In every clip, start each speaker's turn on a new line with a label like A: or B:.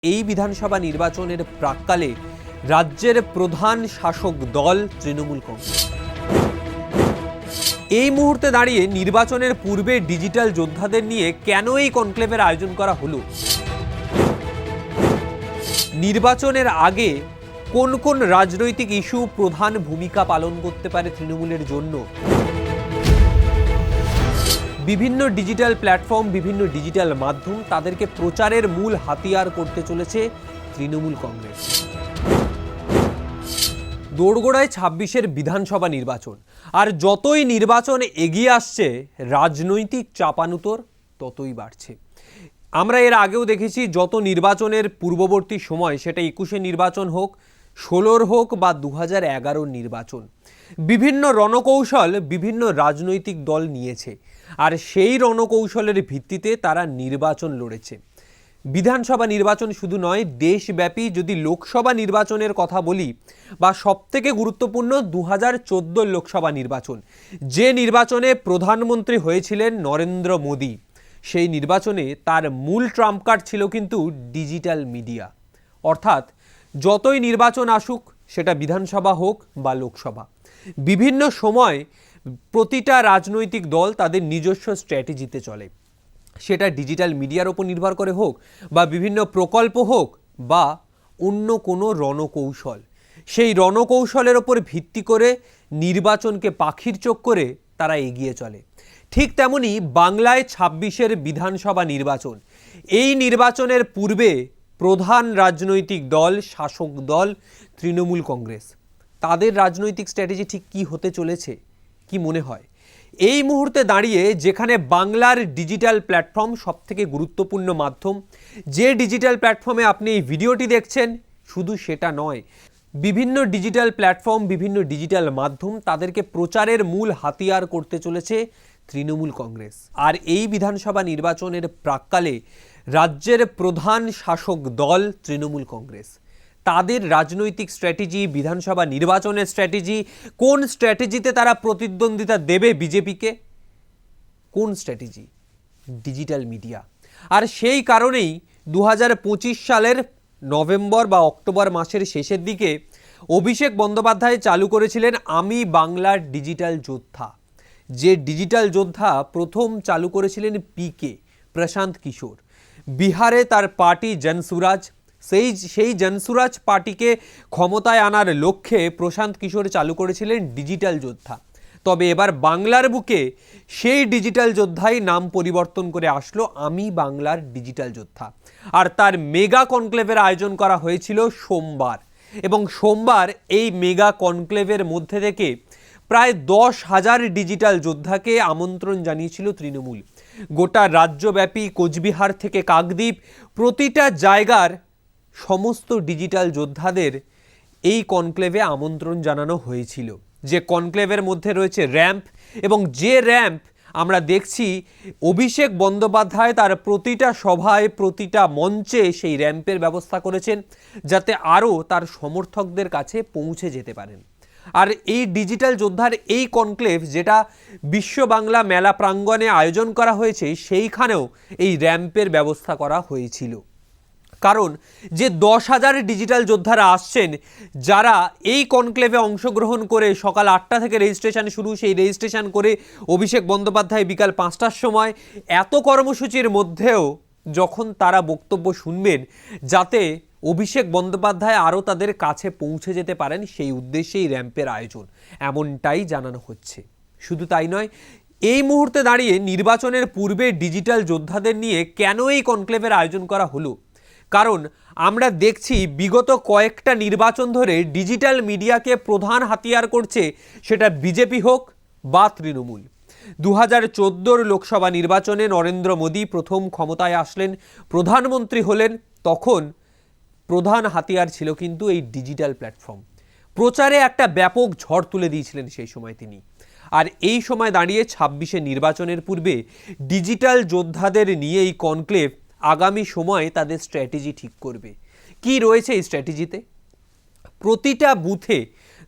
A: এই বিধানসভা নির্বাচনের প্রাক্কালে রাজ্যের প্রধান শাসক দল তৃণমূল কংগ্রেস এই মুহূর্তে দাঁড়িয়ে নির্বাচনের পূর্বে ডিজিটাল যোদ্ধাদের নিয়ে কেন এই কনক্লেভের আয়োজন করা হলো, নির্বাচনের আগে কোন কোন রাজনৈতিক ইস্যু প্রধান ভূমিকা পালন করতে পারে তৃণমূলের জন্য, বিভিন্ন ডিজিটাল প্ল্যাটফর্ম, বিভিন্ন ডিজিটাল মাধ্যম তাদেরকে প্রচারের মূল হাতিয়ার করতে চলেছে তৃণমূল কংগ্রেস। দোরগোড়ায় ২৬-এর বিধানসভা নির্বাচন, আর যতই নির্বাচন এগিয়ে আসছে রাজনৈতিক চাপানুতর ততই বাড়ছে। আমরা এর আগেও দেখেছি, যত নির্বাচনের পূর্ববর্তী সময়, সেটা ২১-এ নির্বাচন হোক, ১৬-র হোক বা ২০১১-র নির্বাচন, বিভিন্ন রণকৌশল বিভিন্ন রাজনৈতিক দল নিয়েছে, আর সেই রণকৌশলের ভিত্তিতে তারা নির্বাচন লড়েছে। বিধানসভা নির্বাচন শুধু নয়, দেশব্যাপী যদি লোকসভা নির্বাচনের কথা বলি, বা সবথেকে গুরুত্বপূর্ণ ২০১৪ লোকসভা নির্বাচন, যে নির্বাচনে প্রধানমন্ত্রী হয়েছিলেন নরেন্দ্র মোদী, সেই নির্বাচনে তার মূল ট্রাম্প কার্ড ছিল কিন্তু ডিজিটাল মিডিয়া। অর্থাৎ যতই নির্বাচন আসুক, সেটা বিধানসভা হোক বা লোকসভা, বিভিন্ন সময় প্রতিটা রাজনৈতিক দল তাদের নিজস্ব স্ট্র্যাটেজিতে চলে। সেটা ডিজিটাল মিডিয়ার ওপর নির্ভর করে হোক, বা বিভিন্ন প্রকল্প হোক, বা অন্য কোনো রণকৌশল, সেই রণকৌশলের ওপর ভিত্তি করে নির্বাচনকে পাখির চোখ করে তারা এগিয়ে চলে। ঠিক তেমনি বাংলায় ২৬-এর বিধানসভা নির্বাচন, এই নির্বাচনের পূর্বে প্রধান রাজনৈতিক দল, শাসক দল তৃণমূল কংগ্রেস, তাদের রাজনৈতিক স্ট্র্যাটেজি ঠিক কী হতে চলেছে, কি মনে হয়? এই মুহূর্তে দাঁড়িয়ে যেখানে বাংলার ডিজিটাল প্ল্যাটফর্ম সবথেকে গুরুত্বপূর্ণ মাধ্যম, যে ডিজিটাল প্ল্যাটফর্মে আপনি এই ভিডিওটি দেখছেন, শুধু সেটা নয়, বিভিন্ন ডিজিটাল প্ল্যাটফর্ম, বিভিন্ন ডিজিটাল মাধ্যম তাদেরকে প্রচারের মূল হাতিয়ার করতে চলেছে তৃণমূল কংগ্রেস। আর এই বিধানসভা নির্বাচনের প্রাক্কালে রাজ্যের প্রধান শাসক দল তৃণমূল কংগ্রেস, তাদের রাজনৈতিক স্ট্র্যাটেজি, বিধানসভা নির্বাচনের স্ট্র্যাটেজি, কোন স্ট্র্যাটেজিতে তারা প্রতিদ্বন্দ্বিতা দেবে বিজেপিকে, কোন স্ট্র্যাটেজি? Digital media. আর সেই কারণেই ২০২৫ সালের নভেম্বর বা অক্টোবর মাসের শেষের দিকে অভিষেক বন্দ্যোপাধ্যায় চালু করেছিলেন আমি বাংলার ডিজিটাল যোদ্ধা। যে ডিজিটাল যোদ্ধা প্রথম চালু করেছিলেন পিকে, প্রশান্ত কিশোর। বিহারে তার পার্টি জনসুরাজ, সেই জনসুরাজ পার্টিকে ক্ষমতায় আনার লক্ষ্যে প্রশান্ত কিশোর চালু করেছিলেন ডিজিটাল যোদ্ধা। তবে এবার বাংলার বুকে সেই ডিজিটাল যোদ্ধাই নাম পরিবর্তন করে আসলো আমি বাংলার ডিজিটাল যোদ্ধা। আর তার মেগা কনক্লেভের আয়োজন করা হয়েছিল সোমবার, এবং সোমবার এই মেগা কনক্লেভের মধ্যে থেকে প্রায় ১০,০০০ ডিজিটাল যোদ্ধাকে আমন্ত্রণ জানিয়েছিল তৃণমূল। গোটা রাজ্যব্যাপী কোচবিহার থেকে কাকদ্বীপ, প্রতিটা জায়গার সমস্ত ডিজিটাল যোদ্ধাদের এই কনক্লেভে আমন্ত্রণ জানানো হয়েছিল। যে কনক্লেভের মধ্যে রয়েছে র্যাম্প, এবং যে র্যাম্প আমরা দেখছি অভিষেক বন্দ্যোপাধ্যায় তার প্রতিটা সভায়, প্রতিটা মঞ্চে সেই র্যাম্পের ব্যবস্থা করেছেন, যাতে আরও তার সমর্থকদের কাছে পৌঁছে যেতে পারেন। আর এই ডিজিটাল যোদ্ধার এই কনক্লেভ, যেটা বিশ্ব বাংলা মেলা প্রাঙ্গণে আয়োজন করা হয়েছে, সেইখানেও এই র্যাম্পের ব্যবস্থা করা হয়েছিল। কারণ যে ১০,০০০ ডিজিটাল যোদ্ধারা আসছেন, যারা এই কনক্লেভে অংশগ্রহণ করে সকাল ৮টা থেকে রেজিস্ট্রেশন শুরু, সেই রেজিস্ট্রেশন করে অভিষেক বন্দ্যোপাধ্যায় বিকাল ৫টার সময়, এত কর্মসূচির মধ্যেও যখন তারা বক্তব্য শুনবেন, যাতে অভিষেক বন্দ্যোপাধ্যায় আরও তাদের কাছে পৌঁছে যেতে পারেন, সেই উদ্দেশ্যেই র্যাম্পের আয়োজন, এমনটাই জানানো হচ্ছে। শুধু তাই নয়, এই মুহূর্তে দাঁড়িয়ে নির্বাচনের পূর্বে ডিজিটাল যোদ্ধাদের নিয়ে কেন এই কনক্লেভের আয়োজন করা হলো? কারণ আমরা দেখছি বিগত কয়েকটা নির্বাচন ধরে ডিজিটাল মিডিয়াকে প্রধান হাতিয়ার করছে, সেটা বিজেপি হোক বা তৃণমূল। ২০১৪ লোকসভা নির্বাচনে নরেন্দ্র মোদী প্রথম ক্ষমতায় আসলেন, প্রধানমন্ত্রী হলেন, তখন প্রধান হাতিয়ার ছিল কিন্তু এই ডিজিটাল প্ল্যাটফর্ম। প্রচারে একটা ব্যাপক ঝড় তুলে দিয়েছিলেন সেই সময় তিনি। আর এই সময় দাঁড়িয়ে ২৬-এ নির্বাচনের পূর্বে ডিজিটাল যোদ্ধাদের নিয়ে এই কনক্লেভ আগামী সময়ে তাদের স্ট্র্যাটেজি ঠিক করবে। কি রয়েছে এই স্ট্র্যাটেজিতে? প্রতিটা বুথে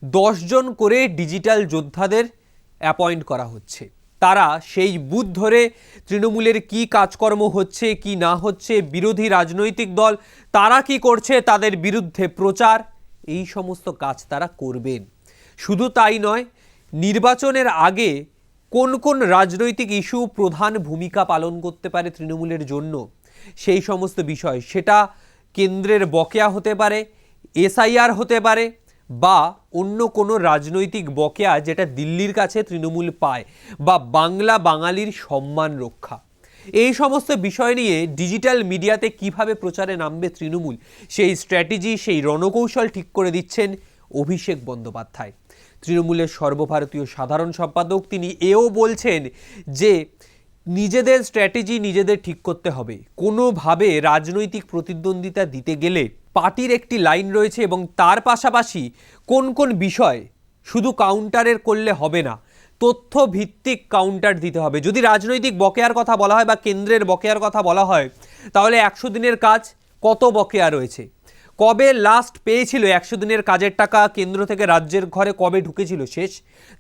A: ১০ জন করে ডিজিটাল যোদ্ধাদের অ্যাপয়েন্ট করা হচ্ছে। তারা সেই বুথ ধরে তৃণমূলের কি কাজকর্ম হচ্ছে কি না হচ্ছে, বিরোধী রাজনৈতিক দল তারা কি করছে, তাদের বিরুদ্ধে প্রচার, এই সমস্ত কাজ তারা করবেন। শুধু তাই নয়, নির্বাচনের আগে কোন কোন রাজনৈতিক ইস্যু প্রধান ভূমিকা পালন করতে পারে তৃণমূলের জন্য, সেই সমস্ত বিষয়, সেটা কেন্দ্রের বকেয়া হতে পারে, এসআইআর হতে পারে, বা অন্য কোনো রাজনৈতিক বকেয়া যেটা দিল্লির কাছে তৃণমূল পায়, বা বাংলা বাঙালির সম্মান রক্ষা, এই সমস্ত বিষয় নিয়ে ডিজিটাল মিডিয়াতে কিভাবে প্রচারে নামবে তৃণমূল, সেই স্ট্র্যাটেজি, সেই রণকৌশল ঠিক করে দিচ্ছেন অভিষেক বন্দ্যোপাধ্যায়, তৃণমূলের সর্বভারতীয় সাধারণ সম্পাদক। তিনি এও বলছেন যে নিজেদের স্ট্র্যাটেজি নিজেদের ঠিক করতে হবে। কোনোভাবে রাজনৈতিক প্রতিদ্বন্দ্বিতা দিতে গেলে পার্টির একটি লাইন রয়েছে এবং তার পাশাপাশি কোন কোন বিষয় শুধু কাউন্টারের করলে হবে না, তথ্য ভিত্তিক কাউন্টার দিতে হবে। যদি রাজনৈতিক বকেয়ার কথা বলা হয় বা কেন্দ্রের বকেয়ার কথা বলা হয়, তাহলে 100 দিনের কাজ কত বকেয়া রয়েছে, কবে লাস্ট পেয়েছিল 100 দিনের কাজের টাকা কেন্দ্র থেকে রাজ্যের ঘরে, কবে ঢুকেছিল শেষ,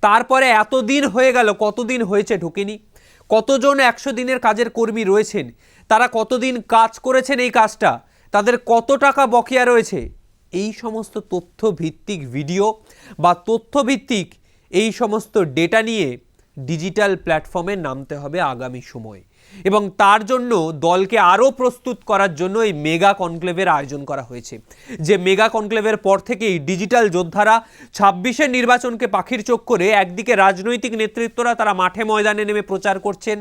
A: তারপরে এতদিন হয়ে গেল কতদিন হয়েছে ঢুকেনি, কতজন 100 দিনের কাজের কর্মী রয়েছেন, তারা কতদিন কাজ করেছেন এই কাজটা, তাদের কত টাকা বকেয়া রয়েছে, এই সমস্ত তথ্য ভিত্তিক ভিডিও বা তথ্য ভিত্তিক এই সমস্ত ডেটা নিয়ে ডিজিটাল প্ল্যাটফর্মে নামতে হবে আগামী সময়ে। এবং তার জন্য দলকে আরও প্রস্তুত করার জন্য এই মেগা কনক্লেভের আয়োজন করা হয়েছে, যে মেগা কনক্লেভের পর থেকেই ডিজিটাল যোদ্ধারা 26-এর নির্বাচনকে পাখির চোখ করে একদিকে রাজনৈতিক নেতৃত্বরা তারা মাঠে ময়দানে নেমে প্রচার করছেন,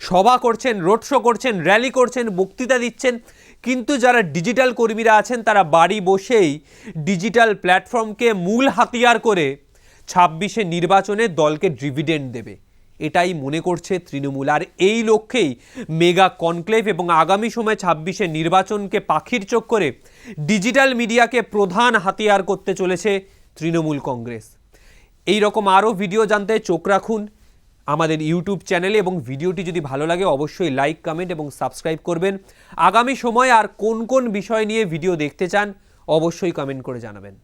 A: সভা করছেন, রোড শো করছেন, র্যালি করছেন, বক্তৃতা দিচ্ছেন, কিন্তু যারা ডিজিটাল কর্মীরা আছেন তারা বাড়ি বসেই ডিজিটাল প্ল্যাটফর্মকে মূল হাতিয়ার করে 26-এর নির্বাচনে দলকে ডিভিডেন্ড দেবে, এটাই মনে করছে তৃণমূল। আর এই লক্ষ্যেই মেগা কনক্লেভ এবং আগামী সময় 26-এর নির্বাচনকে পাখির চোখ করে ডিজিটাল মিডিয়াকে প্রধান হাতিয়ার করতে চলেছে তৃণমূল কংগ্রেস। এই রকম আরও ভিডিও জানতে চোখ রাখুন আমাদের ইউটিউব চ্যানেলে, এবং ভিডিওটি যদি ভালো লাগে অবশ্যই লাইক, কমেন্ট এবং সাবস্ক্রাইব করবেন। আগামী সময় আর কোন কোন বিষয় নিয়ে ভিডিও দেখতে চান অবশ্যই কমেন্ট করে জানাবেন।